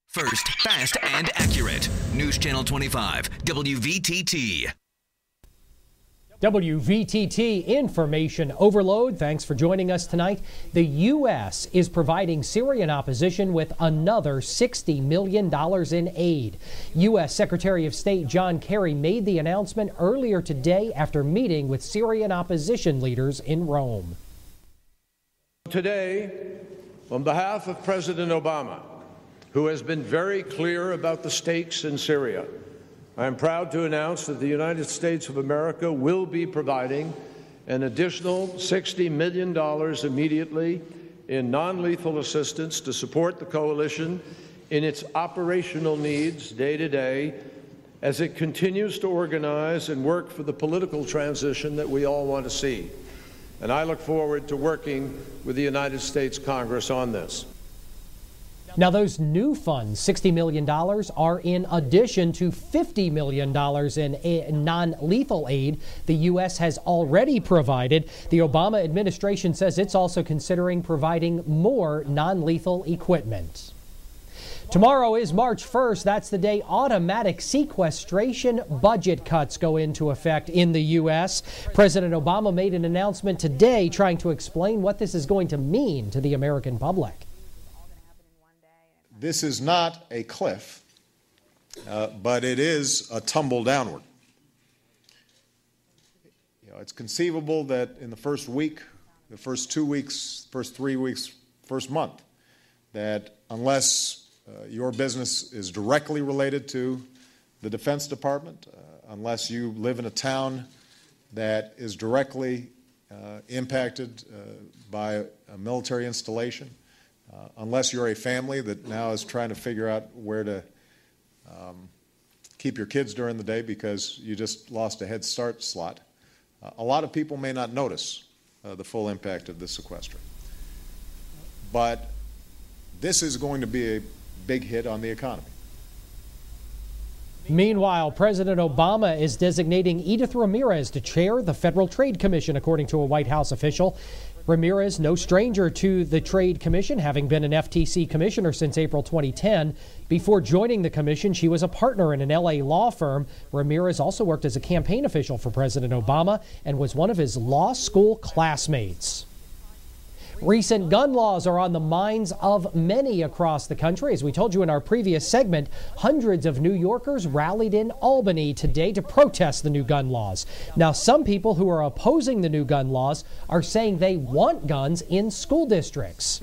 First, fast, and accurate. News Channel 25, WVTT. WVTT Information Overload. Thanks for joining us tonight. The U.S. is providing Syrian opposition with another $60 million in aid. U.S. Secretary of State John Kerry made the announcement earlier today after meeting with Syrian opposition leaders in Rome. Today, on behalf of President Obama, who has been very clear about the stakes in Syria, I am proud to announce that the United States of America will be providing an additional $60 million immediately in non-lethal assistance to support the coalition in its operational needs day to day as it continues to organize and work for the political transition that we all want to see. And I look forward to working with the United States Congress on this. Now, those new funds, $60 million, are in addition to $50 million in non-lethal aid the U.S. has already provided. The Obama administration says it's also considering providing more non-lethal equipment. Tomorrow is March 1st. That's the day automatic sequestration budget cuts go into effect in the U.S. President Obama made an announcement today trying to explain what this is going to mean to the American public. This is not a cliff, but it is a tumble downward. It's conceivable that in the first week, the first 2 weeks, first 3 weeks, first month, that unless your business is directly related to the Defense Department, unless you live in a town that is directly impacted by a military installation, unless you're a family that now is trying to figure out where to keep your kids during the day because you just lost a Head Start slot, a lot of people may not notice the full impact of this sequestration. But this is going to be a big hit on the economy. Meanwhile, President Obama is designating Edith Ramirez to chair the Federal Trade Commission, according to a White House official. Ramirez, no stranger to the Trade Commission, having been an FTC commissioner since April 2010. Before joining the commission, she was a partner in an L.A. law firm. Ramirez also worked as a campaign official for President Obama and was one of his law school classmates. Recent gun laws are on the minds of many across the country. As we told you in our previous segment, hundreds of New Yorkers rallied in Albany today to protest the new gun laws. Now, some people who are opposing the new gun laws are saying they want guns in school districts.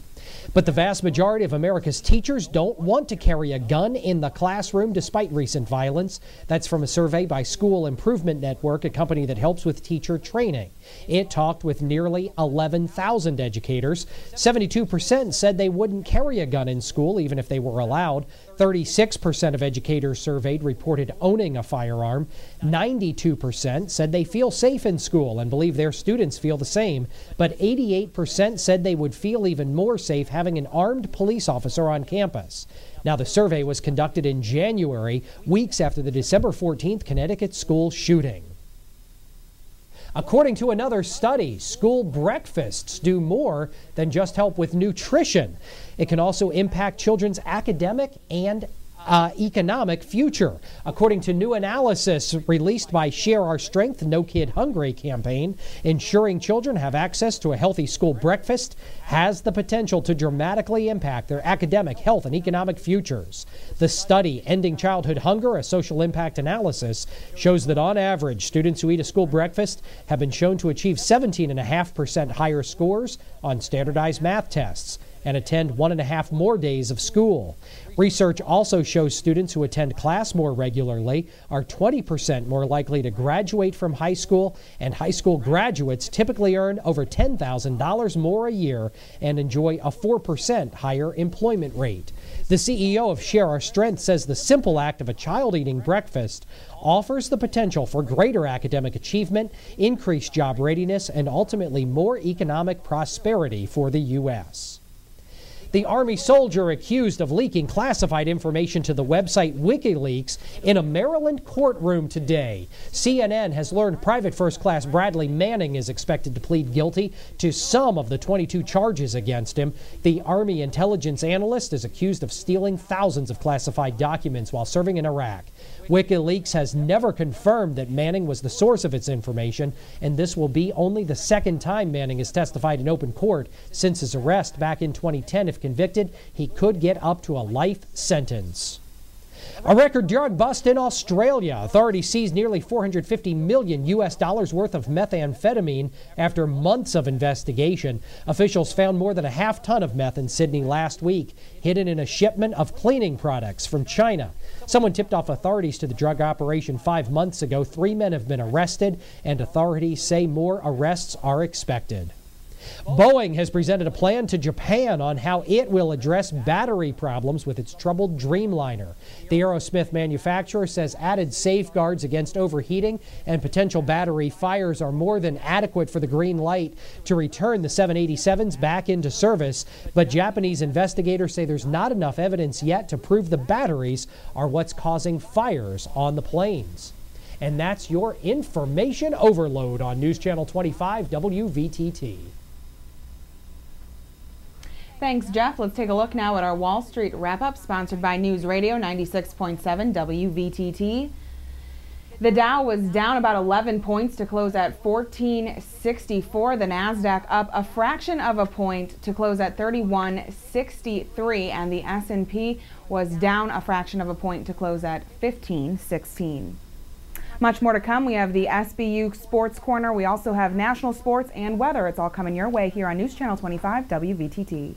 But the vast majority of America's teachers don't want to carry a gun in the classroom despite recent violence. That's from a survey by School Improvement Network, a company that helps with teacher training. It talked with nearly 11,000 educators. 72% said they wouldn't carry a gun in school even if they were allowed. 36% of educators surveyed reported owning a firearm. 92% said they feel safe in school and believe their students feel the same. But 88% said they would feel even more safe having an armed police officer on campus. Now, the survey was conducted in January, weeks after the December 14th Connecticut school shooting. According to another study, school breakfasts do more than just help with nutrition. It can also impact children's academic and economic future. According to new analysis released by Share Our Strength No Kid Hungry campaign, ensuring children have access to a healthy school breakfast has the potential to dramatically impact their academic, health, and economic futures. The study, Ending Childhood Hunger, a social impact analysis, shows that on average, students who eat a school breakfast have been shown to achieve 17.5% higher scores on standardized math tests and attend 1.5 more days of school. Research also shows students who attend class more regularly are 20% more likely to graduate from high school, and high school graduates typically earn over $10,000 more a year and enjoy a 4% higher employment rate. The CEO of Share Our Strength says the simple act of a child eating breakfast offers the potential for greater academic achievement, increased job readiness, and ultimately more economic prosperity for the U.S. The Army soldier accused of leaking classified information to the website WikiLeaks in a Maryland courtroom today. CNN has learned Private First Class Bradley Manning is expected to plead guilty to some of the 22 charges against him. The Army intelligence analyst is accused of stealing thousands of classified documents while serving in Iraq. WikiLeaks has never confirmed that Manning was the source of its information, and this will be only the second time Manning has testified in open court since his arrest back in 2010. If convicted, he could get up to a life sentence. A record drug bust in Australia. Authorities seized nearly $450 million worth of methamphetamine after months of investigation. Officials found more than a half ton of meth in Sydney last week, hidden in a shipment of cleaning products from China. Someone tipped off authorities to the drug operation 5 months ago. 3 men have been arrested, and authorities say more arrests are expected. Boeing has presented a plan to Japan on how it will address battery problems with its troubled Dreamliner. The Aerosmith manufacturer says added safeguards against overheating and potential battery fires are more than adequate for the green light to return the 787s back into service. But Japanese investigators say there's not enough evidence yet to prove the batteries are what's causing fires on the planes. And that's your information overload on News Channel 25 WVTT. Thanks, Jeff. Let's take a look now at our Wall Street wrap-up, sponsored by News Radio 96.7 WVTT. The Dow was down about 11 points to close at 1464. The Nasdaq up a fraction of a point to close at 3163, and the S&P was down a fraction of a point to close at 1516. Much more to come. We have the SBU Sports Corner. We also have national sports and weather. It's all coming your way here on News Channel 25 WVTT.